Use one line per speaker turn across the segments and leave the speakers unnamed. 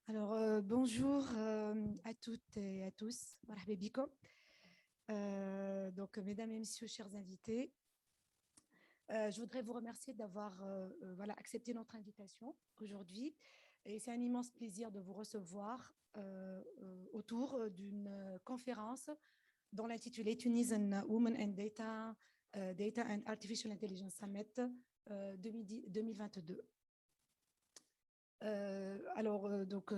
Bonjour à toutes et à tous. Marhaba bikoum. Mesdames et messieurs, chers invités, je voudrais vous remercier d'avoir accepté notre invitation aujourd'hui. Et c'est un immense plaisir de vous recevoir autour d'une conférence dont l'intitulé Tunisian Women and Data, Data and Artificial Intelligence Summit 2022.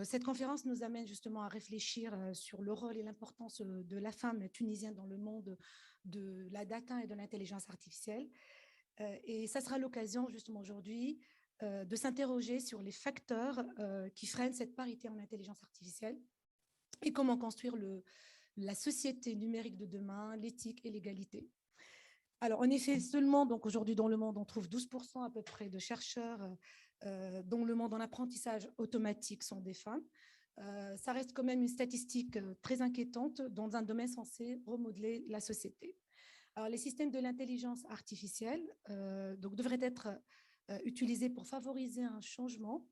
Cette conférence nous amène justement à réfléchir sur le rôle et l'importance de la femme tunisienne dans le monde de la data et de l'intelligence artificielle. Et ça sera l'occasion justement aujourd'hui de s'interroger sur les facteurs qui freinent cette parité en intelligence artificielle et comment construire la société numérique de demain, l'éthique et l'égalité. Alors, en effet, seulement donc aujourd'hui dans le monde, on trouve 12% à peu près de chercheurs dont le monde en apprentissage automatique sont des femmes. Ça reste quand même une statistique très inquiétante dans un domaine censé remodeler la société. Alors, les systèmes de l'intelligence artificielle devraient être utilisés pour favoriser un changement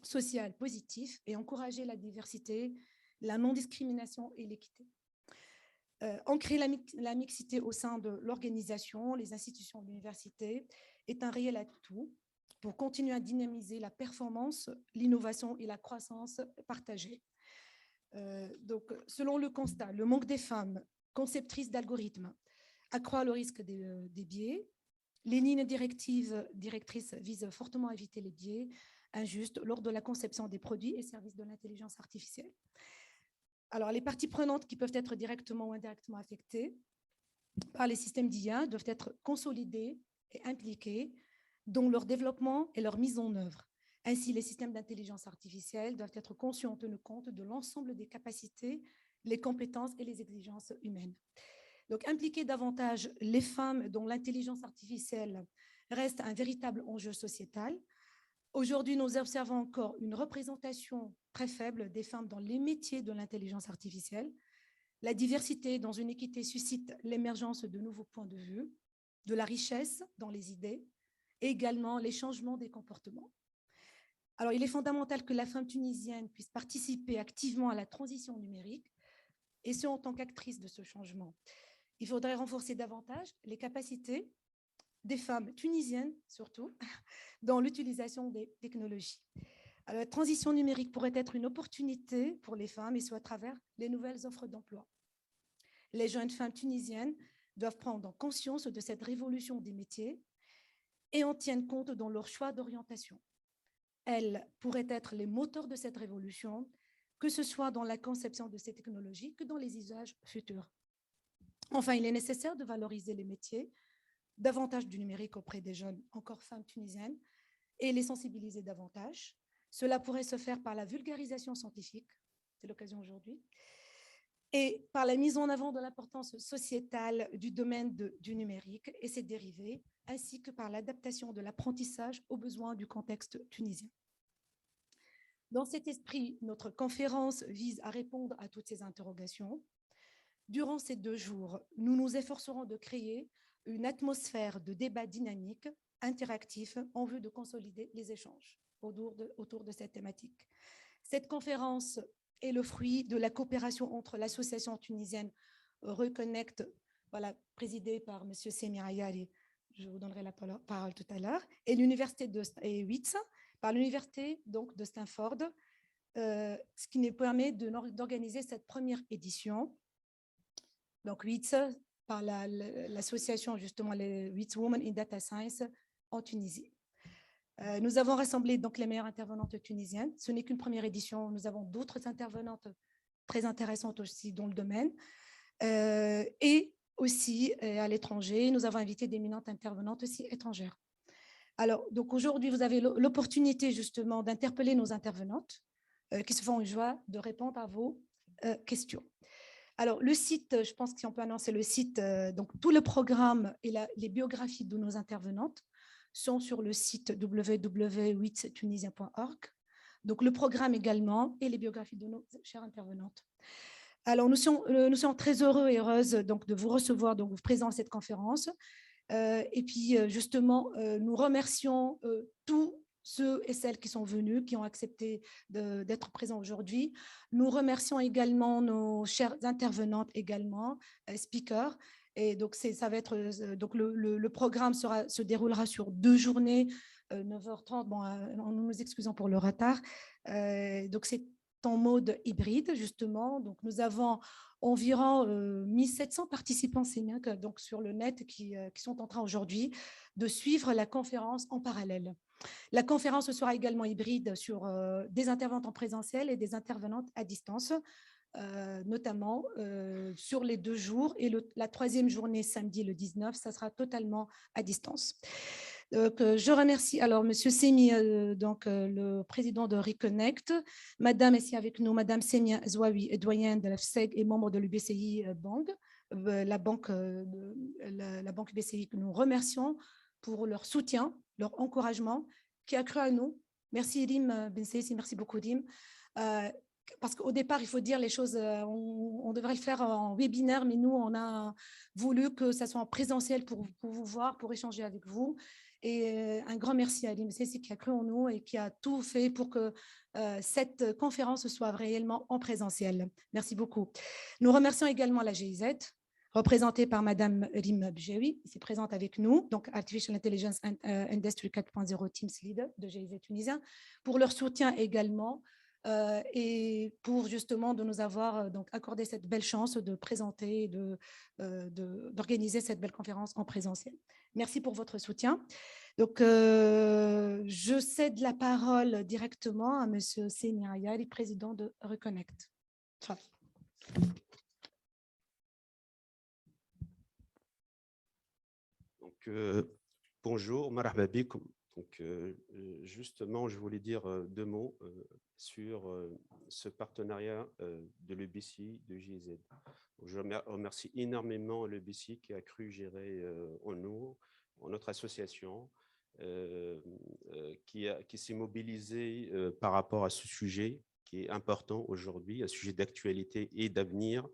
social positif et encourager la diversité, la non-discrimination et l'équité. Ancrer la mixité au sein de l'organisation, les institutions de l'université est un réel atout pour continuer à dynamiser la performance, l'innovation et la croissance partagée. Selon le constat, le manque des femmes conceptrices d'algorithmes accroît le risque des biais. Les lignes directrices visent fortement à éviter les biais injustes lors de la conception des produits et services de l'intelligence artificielle. Alors, les parties prenantes qui peuvent être directement ou indirectement affectées par les systèmes d'IA doivent être consolidées et impliquées dans leur développement et leur mise en œuvre. Ainsi, les systèmes d'intelligence artificielle doivent être conçus en tenant compte de l'ensemble des capacités, les compétences et les exigences humaines. Donc, impliquer davantage les femmes dont l'intelligence artificielle reste un véritable enjeu sociétal. Aujourd'hui, nous observons encore une représentation très faible des femmes dans les métiers de l'intelligence artificielle. La diversité dans une équité suscite l'émergence de nouveaux points de vue, de la richesse dans les idées et également les changements des comportements. Alors, il est fondamental que la femme tunisienne puisse participer activement à la transition numérique et ce, en tant qu'actrice de ce changement. Il faudrait renforcer davantage les capacités des femmes tunisiennes, surtout, dans l'utilisation des technologies. Alors, la transition numérique pourrait être une opportunité pour les femmes, et ce à travers les nouvelles offres d'emploi. Les jeunes femmes tunisiennes doivent prendre conscience de cette révolution des métiers et en tiennent compte dans leur choix d'orientation. Elles pourraient être les moteurs de cette révolution, que ce soit dans la conception de ces technologies que dans les usages futurs. Enfin, il est nécessaire de valoriser les métiers davantage du numérique auprès des jeunes, encore femmes tunisiennes, et les sensibiliser davantage. Cela pourrait se faire par la vulgarisation scientifique, c'est l'occasion aujourd'hui, et par la mise en avant de l'importance sociétale du domaine du numérique et ses dérivés, ainsi que par l'adaptation de l'apprentissage aux besoins du contexte tunisien. Dans cet esprit, notre conférence vise à répondre à toutes ces interrogations. Durant ces 2 jours, nous nous efforcerons de créer une atmosphère de débat dynamique, interactif, en vue de consolider les échanges autour de cette thématique. Cette conférence est le fruit de la coopération entre l'association tunisienne Reconnect, présidée par M. Semir Ayari, je vous donnerai la parole tout à l'heure, et l'université de WITS, par l'université donc de Stanford, ce qui nous permet d'organiser cette première édition. Donc, WITS, par l'association justement les WITS Women in Data Science en Tunisie. Nous avons rassemblé donc les meilleures intervenantes tunisiennes. Ce n'est qu'une première édition. Nous avons d'autres intervenantes très intéressantes aussi dans le domaine. Et aussi à l'étranger, nous avons invité d'éminentes intervenantes aussi étrangères. Alors, donc aujourd'hui, vous avez l'opportunité justement d'interpeller nos intervenantes qui se font une joie de répondre à vos questions. Alors, le site, je pense qu'on peut annoncer le site, donc tout le programme et les biographies de nos intervenantes sont sur le site www.witstunisien.org. Donc, le programme également et les biographies de nos chères intervenantes. Alors, nous sommes très heureux et heureuses donc, de vous recevoir, donc vous présenter cette conférence. Et puis, justement, nous remercions tous ceux et celles qui sont venus, qui ont accepté d'être présents aujourd'hui. Nous remercions également nos chères intervenantes également, speakers. Et donc, ça va être, donc le programme se déroulera sur 2 journées, 9h30. Bon, nous nous excusons pour le retard. Donc, c'est en mode hybride, justement. Donc, nous avons environ 1700 participants CEMIAC donc sur le net qui sont en train aujourd'hui de suivre la conférence en parallèle. La conférence sera également hybride sur des intervenantes en présentiel et des intervenantes à distance, notamment sur les 2 jours. Et la 3e journée, samedi le 19, ça sera totalement à distance. Donc, je remercie alors M. Semi, le président de Reconnect, Madame ici avec nous, Madame Semia Zouawi, doyenne de la FSEG et membre de l'UBCI Bank, la banque BCI que nous remercions pour leur soutien, leur encouragement, qui a cru à nous. Merci Dim Bensessi, merci beaucoup Dim. Parce qu'au départ, il faut dire les choses, on devrait le faire en webinaire, mais nous, on a voulu que ça soit en présentiel pour vous voir, pour échanger avec vous. Et un grand merci à Dim Bensessi qui a cru en nous et qui a tout fait pour que cette conférence soit réellement en présentiel. Merci beaucoup. Nous remercions également la GIZ, représentée par Madame Rim Bjewi, ici présente avec nous, donc Artificial Intelligence Industry 4.0 Teams Leader de GIZ tunisien, pour leur soutien également et pour justement de nous avoir donc accordé cette belle chance de présenter, d'organiser cette belle conférence en présentiel. Merci pour votre soutien. Donc, je cède la parole directement à Monsieur Semi Ayari, président de Reconnect.
Donc, bonjour, marhaba bikoum. Donc, justement, je voulais dire 2 mots sur ce partenariat de l'EBC, de GIZ. Je remercie énormément l'EBC qui a cru gérer en nous, en notre association, qui s'est mobilisée par rapport à ce sujet qui est important aujourd'hui, un sujet d'actualité et d'avenir.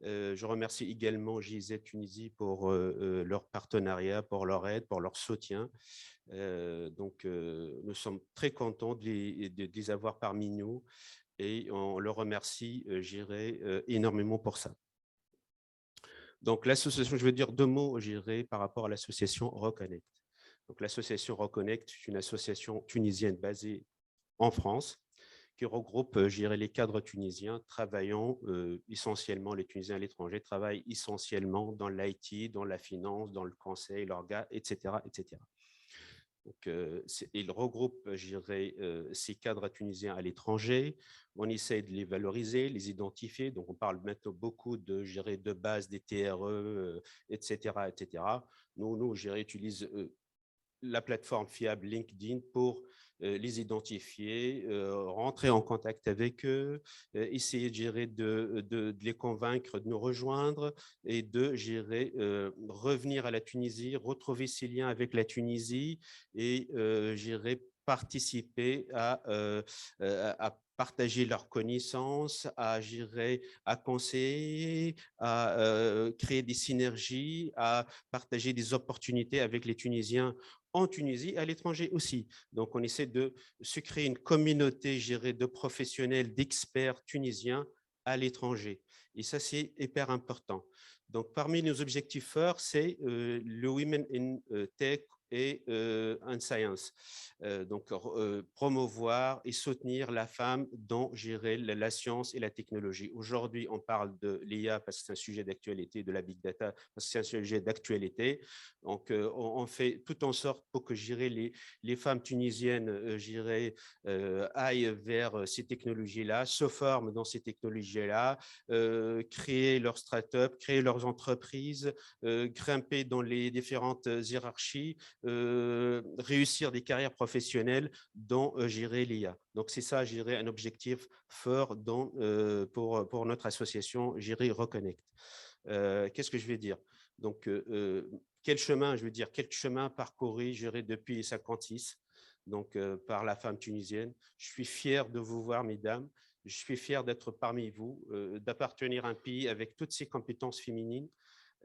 Je remercie également GIZ Tunisie pour leur partenariat, pour leur aide, pour leur soutien. Donc, nous sommes très contents de les avoir parmi nous et on leur remercie, j'irai énormément pour ça. Donc, l'association, je veux dire 2 mots, j'irai par rapport à l'association Reconnect. Donc, l'association Reconnect, c'est une association tunisienne basée en France qui regroupe, je dirais, les cadres tunisiens travaillant essentiellement, les Tunisiens à l'étranger travaillent essentiellement dans l'IT, dans la finance, dans le conseil, l'orga, etc., etc. Donc, il regroupe, je dirais, ces cadres tunisiens à l'étranger. On essaie de les valoriser, les identifier. Donc, on parle maintenant beaucoup de, je dirais, de base des TRE, etc., etc. Nous, je dirais, utilise la plateforme fiable LinkedIn pour les identifier, rentrer en contact avec eux, essayer de les convaincre de nous rejoindre et de revenir à la Tunisie, retrouver ces liens avec la Tunisie et participer à partager leurs connaissances, à conseiller, à créer des synergies, à partager des opportunités avec les Tunisiens en Tunisie et à l'étranger aussi. Donc, on essaie de se créer une communauté de professionnels, d'experts tunisiens à l'étranger. Et ça, c'est hyper important. Donc, parmi nos objectifs forts, c'est le Women in Tech et en Science. Donc, promouvoir et soutenir la femme dans la science et la technologie. Aujourd'hui, on parle de l'IA parce que c'est un sujet d'actualité, de la big data parce que c'est un sujet d'actualité. Donc, on fait tout en sorte pour que les femmes tunisiennes aillent vers ces technologies-là, se forment dans ces technologies-là, créer leur start-up, créer leurs entreprises, grimper dans les différentes hiérarchies, réussir des carrières professionnelles dans l'IA. Donc, c'est ça, un objectif fort pour notre association Reconnect. Qu'est-ce que je vais dire? Donc, quel chemin parcouru depuis les 56, donc par la femme tunisienne. Je suis fier de vous voir, mesdames. Je suis fier d'être parmi vous, d'appartenir à un pays avec toutes ces compétences féminines.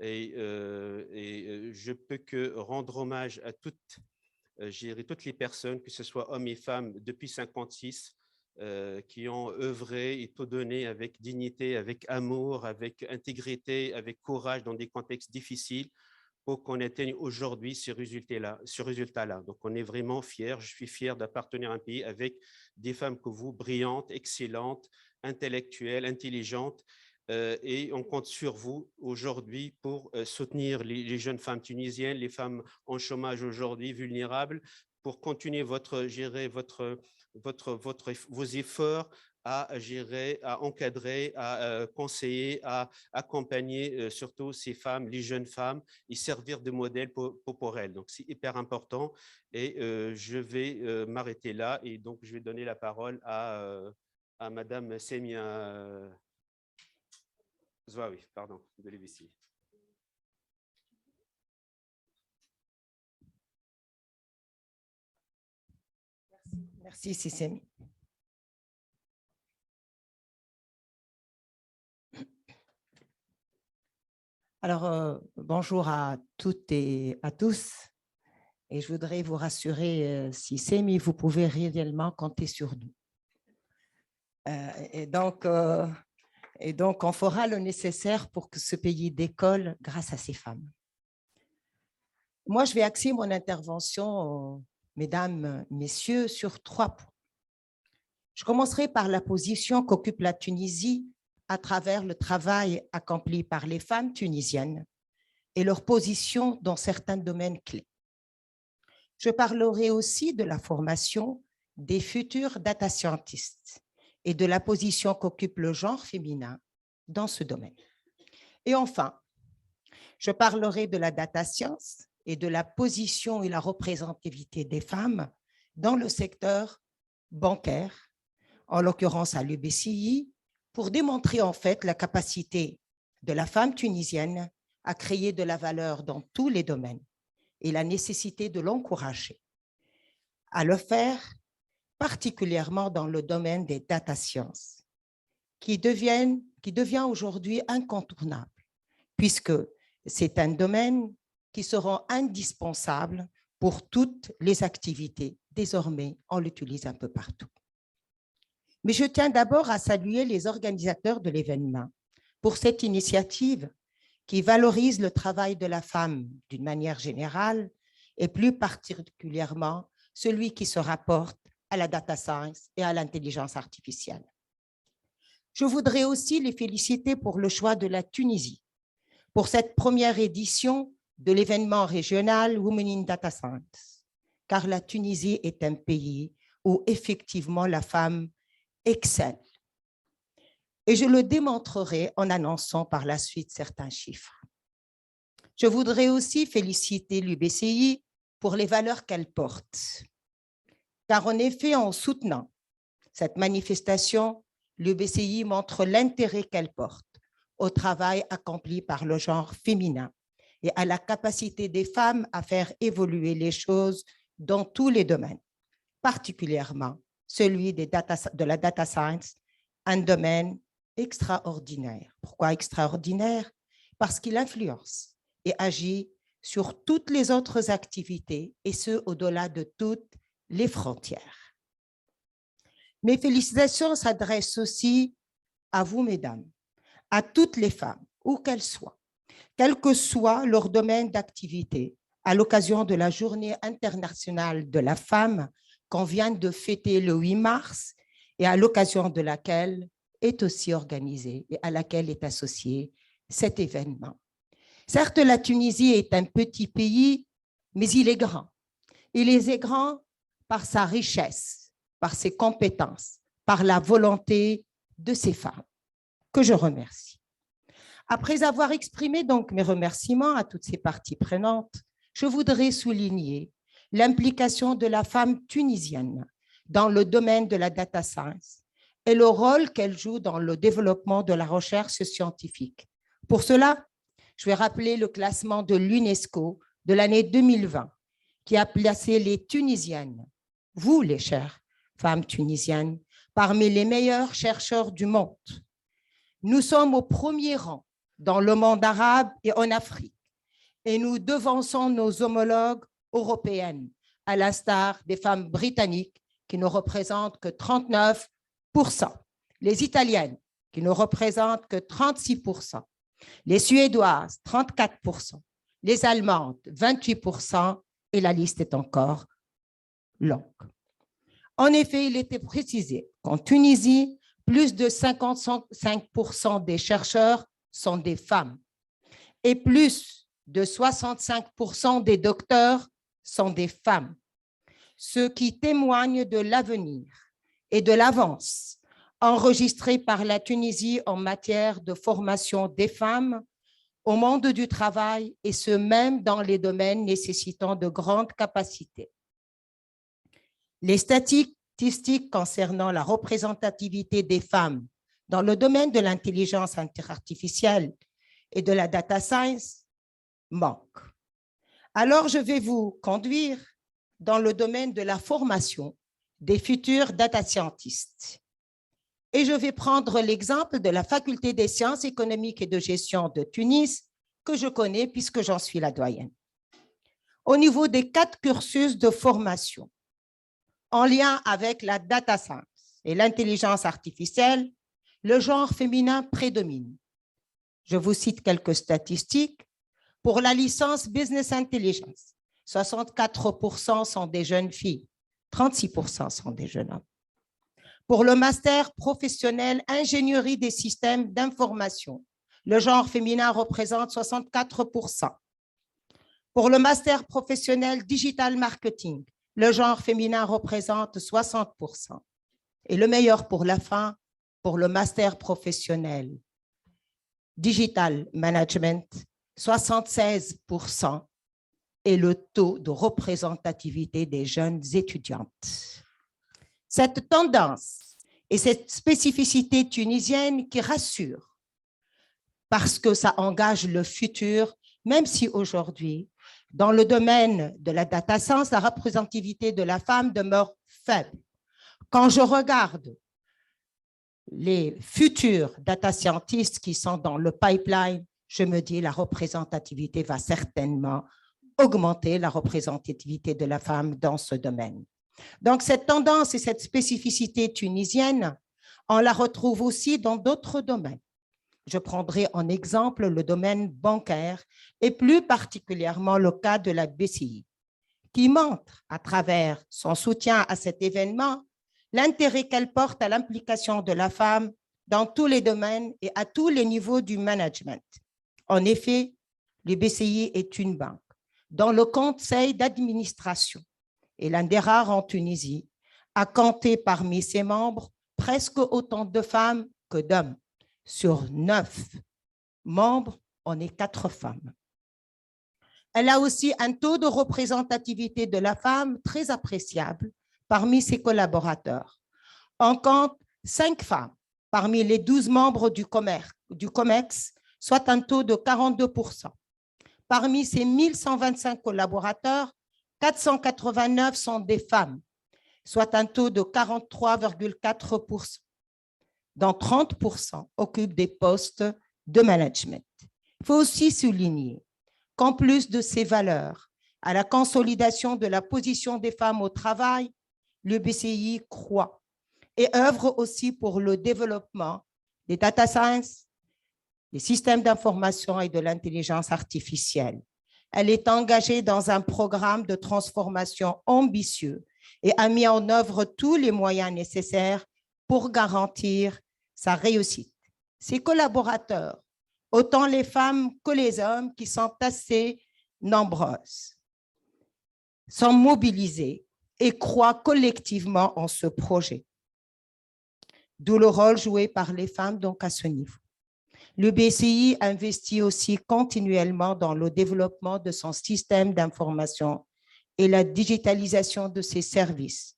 Et je peux que rendre hommage à toutes gérer toutes les personnes, que ce soit hommes et femmes, depuis 56, qui ont œuvré et tout donné avec dignité, avec amour, avec intégrité, avec courage dans des contextes difficiles pour qu'on atteigne aujourd'hui ce résultat-là. Donc, on est vraiment fiers. Je suis fier d'appartenir à un pays avec des femmes comme vous, brillantes, excellentes, intellectuelles, intelligentes, et on compte sur vous aujourd'hui pour soutenir les jeunes femmes tunisiennes, les femmes en chômage aujourd'hui, vulnérables, pour continuer vos efforts à gérer, à encadrer, à conseiller, à accompagner surtout ces femmes, les jeunes femmes, et servir de modèle pour elles. Donc, c'est hyper important et je vais m'arrêter là et donc je vais donner la parole à Madame Semia Zouaoui, pardon, de l'EBC.
Merci, Sissemi. Alors, bonjour à toutes et à tous. Et je voudrais vous rassurer, Sissemi, vous pouvez réellement compter sur nous. Et donc, on fera le nécessaire pour que ce pays décolle grâce à ces femmes. Moi, je vais axer mon intervention, mesdames, messieurs, sur 3 points. Je commencerai par la position qu'occupe la Tunisie à travers le travail accompli par les femmes tunisiennes et leur position dans certains domaines clés. Je parlerai aussi de la formation des futurs data scientists et de la position qu'occupe le genre féminin dans ce domaine. Et enfin, je parlerai de la data science et de la position et la représentativité des femmes dans le secteur bancaire, en l'occurrence à l'UBCI, pour démontrer en fait la capacité de la femme tunisienne à créer de la valeur dans tous les domaines et la nécessité de l'encourager à le faire, particulièrement dans le domaine des data sciences, qui devient aujourd'hui incontournable, puisque c'est un domaine qui sera indispensable pour toutes les activités. Désormais, on l'utilise un peu partout. Mais je tiens d'abord à saluer les organisateurs de l'événement pour cette initiative qui valorise le travail de la femme d'une manière générale et plus particulièrement celui qui se rapporte à la data science et à l'intelligence artificielle. Je voudrais aussi les féliciter pour le choix de la Tunisie pour cette première édition de l'événement régional Women in Data Science, car la Tunisie est un pays où effectivement la femme excelle. Et je le démontrerai en annonçant par la suite certains chiffres. Je voudrais aussi féliciter l'UBCI pour les valeurs qu'elle porte, car en effet, en soutenant cette manifestation, l'UBCI montre l'intérêt qu'elle porte au travail accompli par le genre féminin et à la capacité des femmes à faire évoluer les choses dans tous les domaines, particulièrement celui de la data science, un domaine extraordinaire. Pourquoi extraordinaire? Parce qu'il influence et agit sur toutes les autres activités et ce, au-delà de toutes les frontières. Mes félicitations s'adressent aussi à vous, mesdames, à toutes les femmes, où qu'elles soient, quel que soit leur domaine d'activité, à l'occasion de la Journée internationale de la femme qu'on vient de fêter le 8 mars et à l'occasion de laquelle est aussi organisé et à laquelle est associé cet événement. Certes, la Tunisie est un petit pays, mais il est grand. Il est grand par sa richesse, par ses compétences, par la volonté de ses femmes, que je remercie. Après avoir exprimé donc mes remerciements à toutes ces parties prenantes, je voudrais souligner l'implication de la femme tunisienne dans le domaine de la data science et le rôle qu'elle joue dans le développement de la recherche scientifique. Pour cela, je vais rappeler le classement de l'UNESCO de l'année 2020 qui a placé les Tunisiennes, vous les chères femmes tunisiennes, parmi les meilleurs chercheurs du monde. Nous sommes au premier rang dans le monde arabe et en Afrique et nous devançons nos homologues européennes à l'instar des femmes britanniques qui ne représentent que 39%, les italiennes qui ne représentent que 36%, les suédoises 34%, les allemandes 28% et la liste est encore longue. En effet, il était précisé qu'en Tunisie, plus de 55% des chercheurs sont des femmes et plus de 65% des docteurs sont des femmes, ce qui témoigne de l'avenir et de l'avance enregistrée par la Tunisie en matière de formation des femmes au monde du travail et ce même dans les domaines nécessitant de grandes capacités. Les statistiques concernant la représentativité des femmes dans le domaine de l'intelligence artificielle et de la data science manquent. Alors, je vais vous conduire dans le domaine de la formation des futurs data scientists. Et je vais prendre l'exemple de la Faculté des sciences économiques et de gestion de Tunis, que je connais puisque j'en suis la doyenne. Au niveau des 4 cursus de formation, en lien avec la data science et l'intelligence artificielle, le genre féminin prédomine. Je vous cite quelques statistiques. Pour la licence Business Intelligence, 64% sont des jeunes filles, 36% sont des jeunes hommes. Pour le master professionnel ingénierie des systèmes d'information, le genre féminin représente 64%. Pour le master professionnel digital marketing, le genre féminin représente 60%. Et le meilleur pour la fin, pour le master professionnel digital management, 76% est le taux de représentativité des jeunes étudiantes. Cette tendance et cette spécificité tunisienne qui rassure parce que ça engage le futur, même si aujourd'hui, dans le domaine de la data science, la représentativité de la femme demeure faible. Quand je regarde les futurs data scientists qui sont dans le pipeline, je me dis la représentativité va certainement augmenter, la représentativité de la femme dans ce domaine. Donc, cette tendance et cette spécificité tunisienne, on la retrouve aussi dans d'autres domaines. Je prendrai en exemple le domaine bancaire et plus particulièrement le cas de la BCI, qui montre à travers son soutien à cet événement l'intérêt qu'elle porte à l'implication de la femme dans tous les domaines et à tous les niveaux du management. En effet, le BCI est une banque dont le conseil d'administration est l'un des rares en Tunisie à compter parmi ses membres presque autant de femmes que d'hommes. Sur 9 membres, on est 4 femmes. Elle a aussi un taux de représentativité de la femme très appréciable parmi ses collaborateurs. On compte 5 femmes parmi les 12 membres du COMEX, soit un taux de 42%. Parmi ces 1125 collaborateurs, 489 sont des femmes, soit un taux de 43,4%. Dont 30% occupent des postes de management. Il faut aussi souligner qu'en plus de ces valeurs, à la consolidation de la position des femmes au travail, le BCI croit et œuvre aussi pour le développement des data science, des systèmes d'information et de l'intelligence artificielle. Elle est engagée dans un programme de transformation ambitieux et a mis en œuvre tous les moyens nécessaires pour garantir sa réussite. Ses collaborateurs, autant les femmes que les hommes qui sont assez nombreuses, sont mobilisés et croient collectivement en ce projet. D'où le rôle joué par les femmes donc à ce niveau. Le BCI investit aussi continuellement dans le développement de son système d'information et la digitalisation de ses services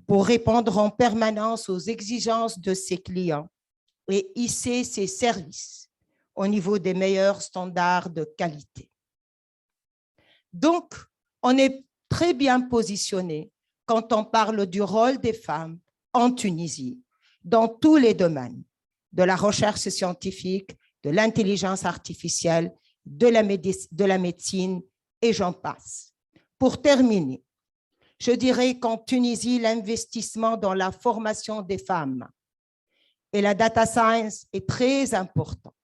pour répondre en permanence aux exigences de ses clients et hisser ses services au niveau des meilleurs standards de qualité. Donc, on est très bien positionné quand on parle du rôle des femmes en Tunisie, dans tous les domaines, de la recherche scientifique, de l'intelligence artificielle, de la médecine, et j'en passe. Pour terminer, Je dirais qu'en Tunisie, l'investissement dans la formation des femmes et la data science est très important.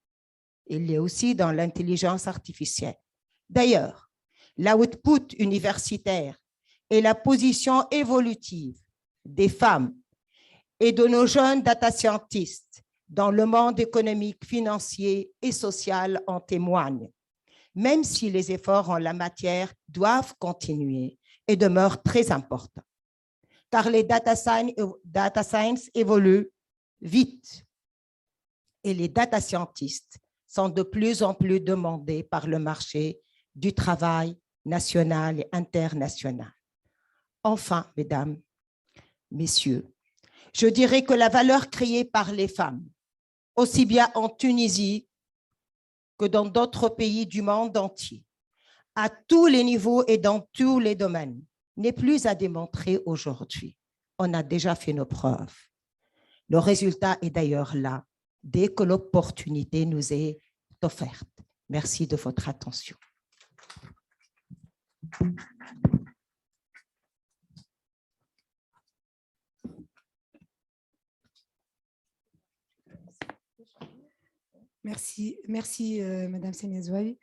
Il est aussi dans l'intelligence artificielle. D'ailleurs, l'output universitaire et la position évolutive des femmes et de nos jeunes data scientists dans le monde économique, financier et social en témoignent, même si les efforts en la matière doivent continuer et demeurent très importants, car les data science évoluent vite et les data scientists sont de plus en plus demandés par le marché du travail national et international. Enfin, mesdames, messieurs, je dirais que la valeur créée par les femmes, aussi bien en Tunisie que dans d'autres pays du monde entier, à tous les niveaux et dans tous les domaines, n'est plus à démontrer aujourd'hui. On a déjà fait nos preuves. Le résultat est d'ailleurs là, dès que l'opportunité nous est offerte. Merci de votre attention.
Merci, Madame Semia Zouaï.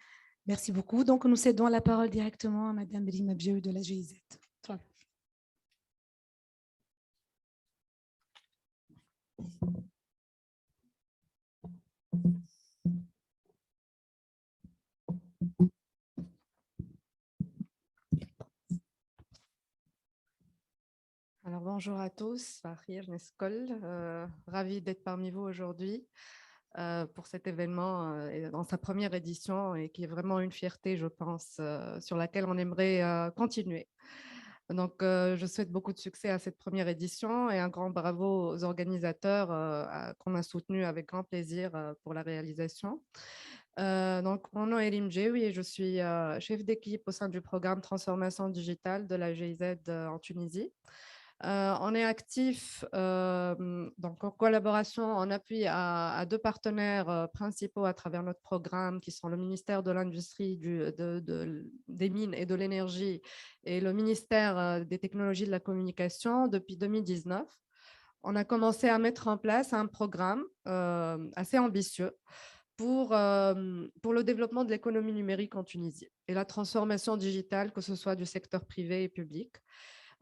Merci beaucoup. Donc, nous cédons la parole directement à Madame Belima Bjeu de la GIZ.
Alors, bonjour à tous, Fahir Neskol, ravie d'être parmi vous aujourd'hui pour cet événement dans sa première édition et qui est vraiment une fierté, je pense, sur laquelle on aimerait continuer. Donc, je souhaite beaucoup de succès à cette première édition et un grand bravo aux organisateurs qu'on a soutenus avec grand plaisir pour la réalisation. Donc, mon nom est Lim Djewi et je suis chef d'équipe au sein du programme Transformation digitale de la GIZ en Tunisie. On est actif donc en collaboration, en appui à deux partenaires principaux à travers notre programme qui sont le ministère de l'Industrie, des Mines et de l'Énergie et le ministère des Technologies de la Communication depuis 2019. On a commencé à mettre en place un programme assez ambitieux pour le développement de l'économie numérique en Tunisie et la transformation digitale, que ce soit du secteur privé et public.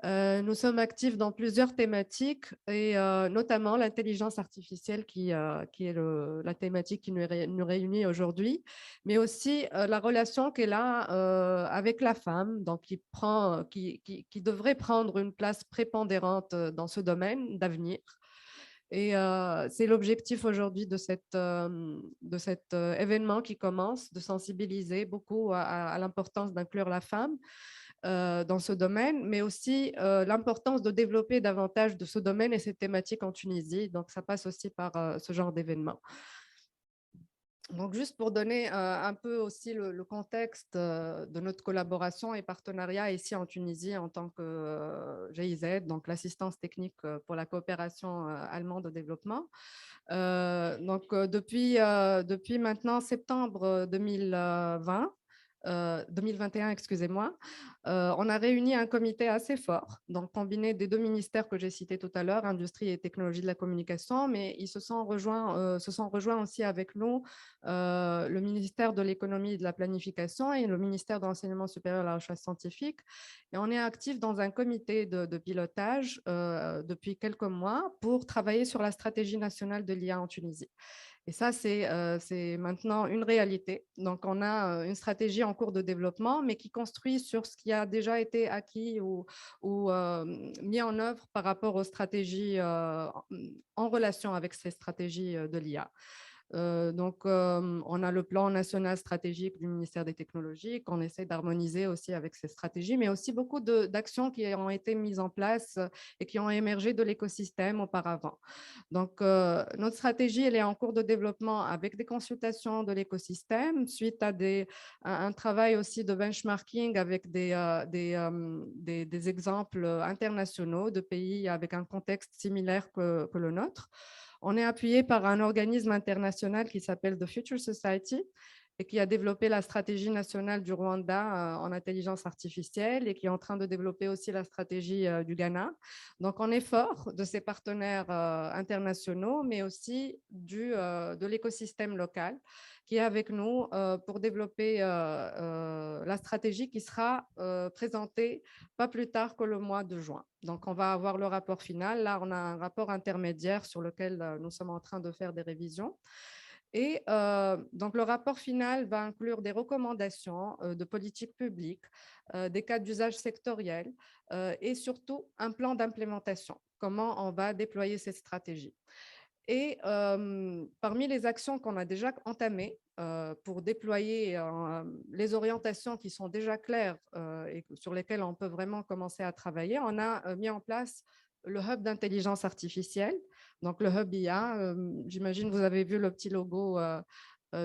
Nous sommes actifs dans plusieurs thématiques et notamment l'intelligence artificielle qui est la thématique qui nous réunit aujourd'hui, mais aussi la relation qu'elle a avec la femme, donc qui devrait prendre une place prépondérante dans ce domaine d'avenir. Et c'est l'objectif aujourd'hui de cet événement qui commence, de sensibiliser beaucoup à l'importance d'inclure la femme dans ce domaine, mais aussi l'importance de développer davantage de ce domaine et cette thématique en Tunisie. Donc, ça passe aussi par ce genre d'événement. Donc, juste pour donner un peu aussi le contexte de notre collaboration et partenariat ici en Tunisie en tant que GIZ, donc l'assistance technique pour la coopération allemande au développement. Depuis maintenant septembre 2021, excusez-moi, on a réuni un comité assez fort, donc combiné des deux ministères que j'ai cités tout à l'heure, Industrie et Technologie de la Communication, mais ils se sont rejoints aussi avec nous, le ministère de l'Économie et de la Planification et le ministère de l'Enseignement supérieur et de la Recherche scientifique. Et on est actif dans un comité de pilotage depuis quelques mois pour travailler sur la stratégie nationale de l'IA en Tunisie. Et ça, c'est maintenant une réalité. Donc, on a une stratégie en cours de développement, mais qui construit sur ce qui a déjà été acquis ou mis en œuvre par rapport aux stratégies en relation avec ces stratégies de l'IA. On a le plan national stratégique du ministère des Technologies qu'on essaie d'harmoniser aussi avec ces stratégies, mais aussi beaucoup d'actions qui ont été mises en place et qui ont émergé de l'écosystème auparavant. Donc, notre stratégie, elle est en cours de développement avec des consultations de l'écosystème suite à un travail aussi de benchmarking avec des exemples internationaux de pays avec un contexte similaire que le nôtre. On est appuyé par un organisme international qui s'appelle The Future Society et qui a développé la stratégie nationale du Rwanda en intelligence artificielle et qui est en train de développer aussi la stratégie du Ghana. Donc, on est fort de ses partenaires internationaux, mais aussi de l'écosystème local qui est avec nous pour développer la stratégie qui sera présentée pas plus tard que le mois de juin. Donc, on va avoir le rapport final. Là, on a un rapport intermédiaire sur lequel nous sommes en train de faire des révisions. Et donc, le rapport final va inclure des recommandations de politique publique, des cas d'usage sectoriel et surtout un plan d'implémentation, comment on va déployer cette stratégie. Et parmi les actions qu'on a déjà entamées pour déployer les orientations qui sont déjà claires et sur lesquelles on peut vraiment commencer à travailler, on a mis en place le hub d'intelligence artificielle. Donc, le hub IA, j'imagine vous avez vu le petit logo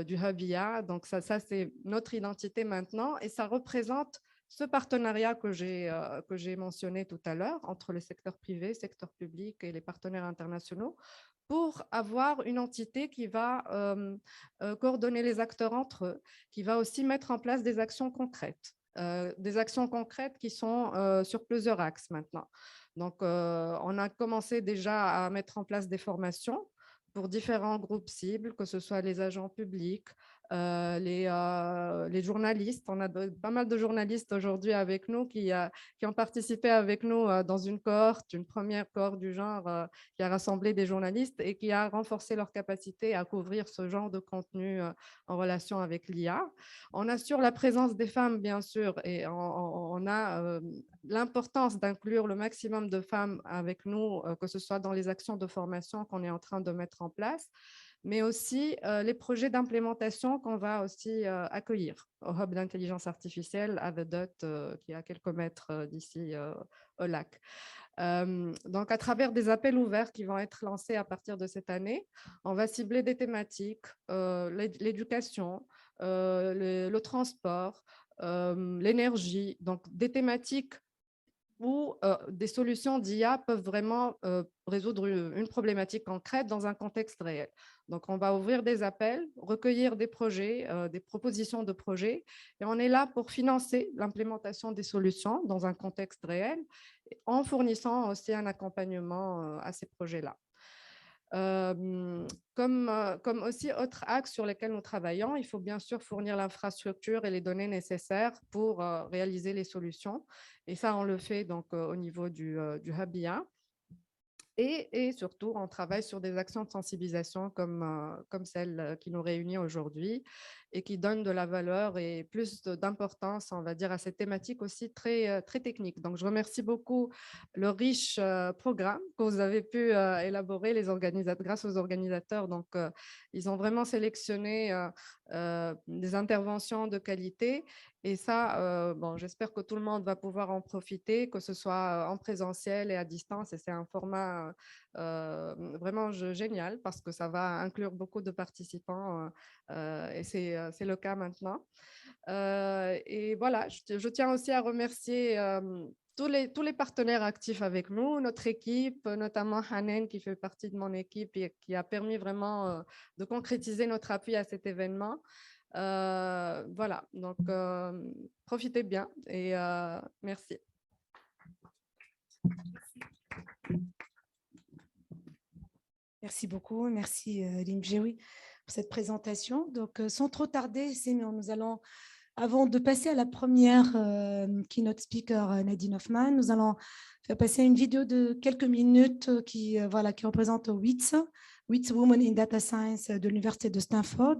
du hub IA. Donc, ça c'est notre identité maintenant et ça représente ce partenariat que j'ai mentionné tout à l'heure entre le secteur privé, secteur public et les partenaires internationaux pour avoir une entité qui va coordonner les acteurs entre eux, qui va aussi mettre en place des actions concrètes qui sont sur plusieurs axes maintenant. Donc, on a commencé déjà à mettre en place des formations pour différents groupes cibles, que ce soit les agents publics, les journalistes. On a pas mal de journalistes aujourd'hui avec nous qui ont participé avec nous dans une première cohorte du genre qui a rassemblé des journalistes et qui a renforcé leur capacité à couvrir ce genre de contenu en relation avec l'IA. On assure la présence des femmes, bien sûr, et on a l'importance d'inclure le maximum de femmes avec nous, que ce soit dans les actions de formation qu'on est en train de mettre en place, mais aussi les projets d'implémentation qu'on va aussi accueillir au Hub d'intelligence artificielle à The Dot, qui est à quelques mètres d'ici au lac. Donc, à travers des appels ouverts qui vont être lancés à partir de cette année, on va cibler des thématiques, l'éducation, le transport, l'énergie, donc des thématiques où des solutions d'IA peuvent vraiment résoudre une problématique concrète dans un contexte réel. Donc, on va ouvrir des appels, recueillir des projets, des propositions de projets, et on est là pour financer l'implémentation des solutions dans un contexte réel, en fournissant aussi un accompagnement à ces projets-là. Comme aussi autre axe sur lesquels nous travaillons, il faut bien sûr fournir l'infrastructure et les données nécessaires pour réaliser les solutions. Et ça, on le fait donc au niveau du Hub IA. Et surtout, on travaille sur des actions de sensibilisation comme celle qui nous réunit aujourd'hui et qui donne de la valeur et plus d'importance, on va dire, à cette thématique aussi très technique. Donc, je remercie beaucoup le riche programme que vous avez pu élaborer grâce aux organisateurs. Donc, ils ont vraiment sélectionné des interventions de qualité. Et ça, j'espère que tout le monde va pouvoir en profiter, que ce soit en présentiel et à distance. Et c'est un format vraiment génial parce que ça va inclure beaucoup de participants et c'est le cas maintenant. Et voilà, je tiens aussi à remercier tous les partenaires actifs avec nous, notre équipe, notamment Hanen qui fait partie de mon équipe et qui a permis vraiment de concrétiser notre appui à cet événement. Voilà, donc profitez bien et merci.
Merci beaucoup, merci Limjewi pour cette présentation. Donc, sans trop tarder, nous allons, avant de passer à la première keynote speaker, Nadine Hoffman, nous allons faire passer une vidéo de quelques minutes qui représente WITS Women in Data Science de l'Université de Stanford,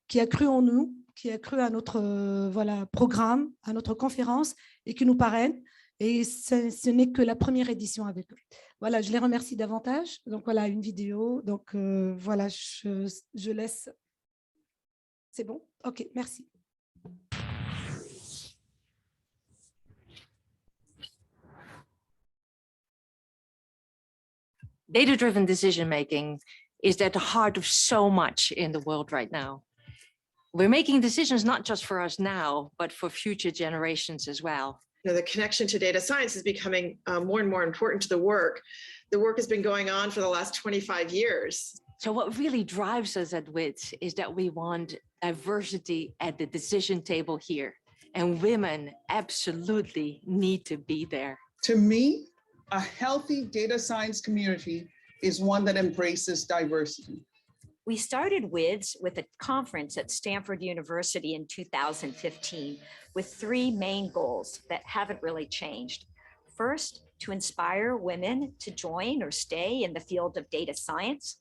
qui a cru en nous, qui a cru à notre programme, à notre conférence et qui nous parraine. Et ce n'est que la première édition avec eux. Voilà, je les remercie davantage. Donc voilà, une vidéo. Donc voilà, je laisse. C'est bon? OK, merci.
Data-driven decision-making is at the heart of so much in the world right now. We're making decisions not just for us now, but for future generations as well.
The connection to data science is becoming more and more important to the work. The work has been going on for the last 25 years.
So what really drives us at WITS is that we want diversity at the decision table here, and women absolutely need to be there.
To me, a healthy data science community is one that embraces diversity.
We started WIDS with a conference at Stanford University in 2015 with three main goals that haven't really changed. First, to inspire women to join or stay in the field of data science.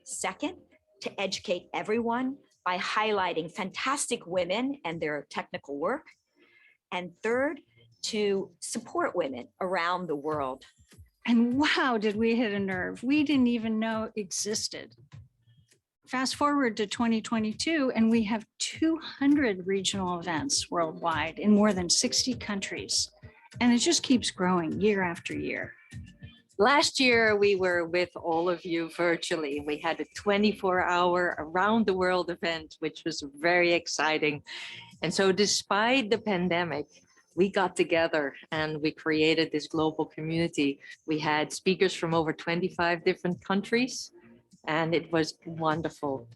Second, to educate everyone by highlighting fantastic women and their technical work. And third, to support women around the world.
And wow, did we hit a nerve we didn't even know existed. Fast forward to 2022, and we have 200 regional events worldwide in more than 60 countries. And it just keeps growing year after year.
Last year, we were with all of you virtually. We had a 24-hour around the world event, which was very exciting. And so despite the pandemic, we got together and we created this global community. We had speakers from over 25 different countries, and it was wonderful.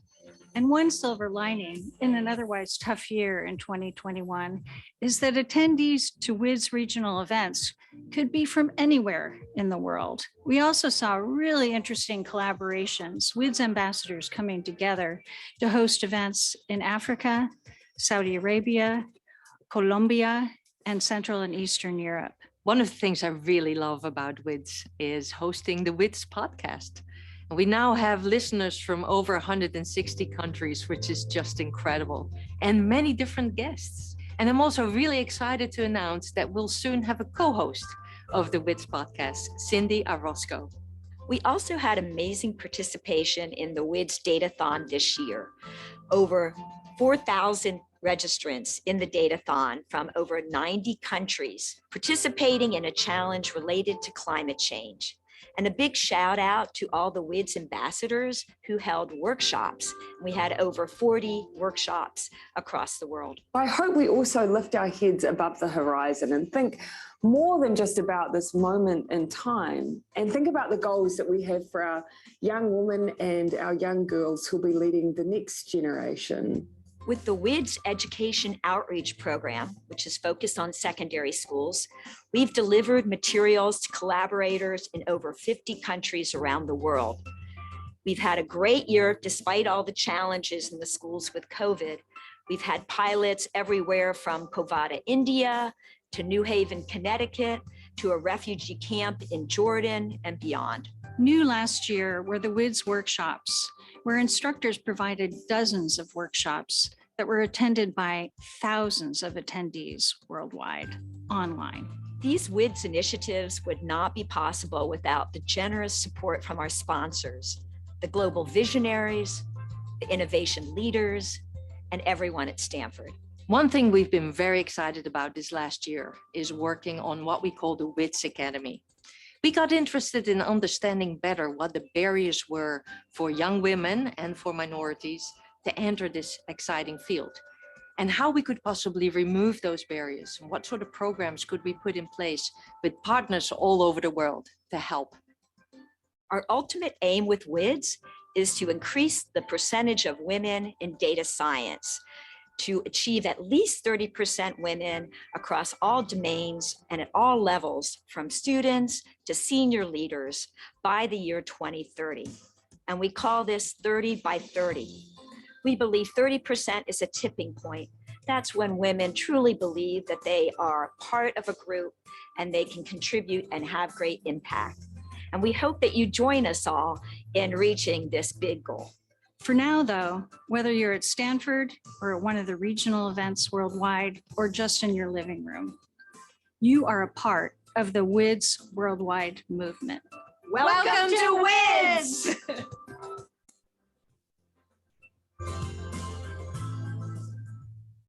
And one silver lining in an otherwise tough year in 2021 is that attendees to WIDS regional events could be from anywhere in the world. We also saw really interesting collaborations, WIDS ambassadors coming together to host events in Africa, Saudi Arabia, Colombia, and Central and Eastern Europe.
One of the things I really love about WIDS is hosting the WIDS podcast. And we now have listeners from over 160 countries, which is just incredible, and many different guests. And I'm also really excited to announce that we'll soon have a co-host of the WIDS podcast, Cindy Orozco.
We also had amazing participation in the WIDS Datathon this year. Over 4,000 registrants in the Datathon from over 90 countries participating in a challenge related to climate change. And a big shout out to all the WIDS ambassadors who held workshops. We had over 40 workshops across the world.
I hope we also lift our heads above the horizon and think more than just about this moment in time, and think about the goals that we have for our young women and our young girls who'll be leading the next generation.
With the WIDS Education Outreach Program, which is focused on secondary schools, we've delivered materials to collaborators in over 50 countries around the world. We've had a great year despite all the challenges in the schools with COVID. We've had pilots everywhere from Covada, India, to New Haven, Connecticut, to a refugee camp in Jordan and beyond.
New last year were the WIDS workshops, where instructors provided dozens of workshops that were attended by thousands of attendees worldwide, online.
These WIDS initiatives would not be possible without the generous support from our sponsors, the global visionaries, the innovation leaders, and everyone at Stanford.
One thing we've been very excited about this last year is working on what we call the WIDS Academy. We got interested in understanding better what the barriers were for young women and for minorities to enter this exciting field, and how we could possibly remove those barriers, and what sort of programs could we put in place with partners all over the world to help.
Our ultimate aim with WIDS is to increase the percentage of women in data science, to achieve at least 30% women across all domains and at all levels, from students to senior leaders by the year 2030. And we call this 30 by 30. We believe 30% is a tipping point. That's when women truly believe that they are part of a group and they can contribute and have great impact. And we hope that you join us all in reaching this big goal.
For now, though, whether you're at Stanford or at one of the regional events worldwide, or just in your living room, you are a part of the WIDS worldwide movement.
Welcome to WIDS!